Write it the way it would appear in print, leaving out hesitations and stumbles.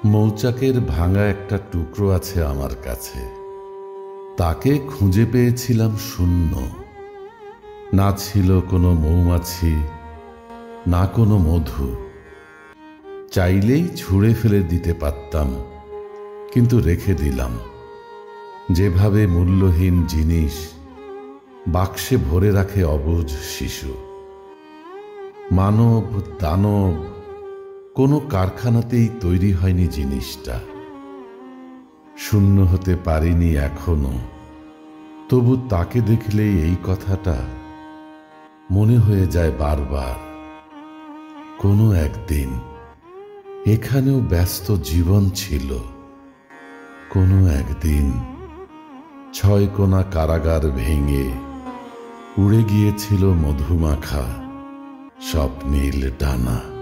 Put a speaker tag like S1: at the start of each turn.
S1: মৌচাকের ভাঙা একটা টুকরো আছে আমার কাছে। তাকে খুঁজে পেয়েছিলাম শূন্য। না ছিল কোনো মৌমাছি, না কোনো মধু। চাইলেই ছুঁড়ে ফেলে দিতে পারতাম, কিন্তু রেখে দিলাম। যেভাবে মূল্যহীন জিনিস বাক্সে ভরে রাখে অবুঝ শিশু। মানব দানব কোনো কারখানাতেই তৈরি হয়নি জিনিসটা। শূন্য হতে পারিনি এখনো, তবু তাকে দেখলেই এই কথাটা মনে হয়ে যায় বারবার। কোনো একদিন এখানেও ব্যস্ত জীবন ছিল। কোনো একদিন 6 কোণা কারাগার ভেঙে উড়ে গিয়েছিল মধুমাখা স্বপ্নীল ডানা।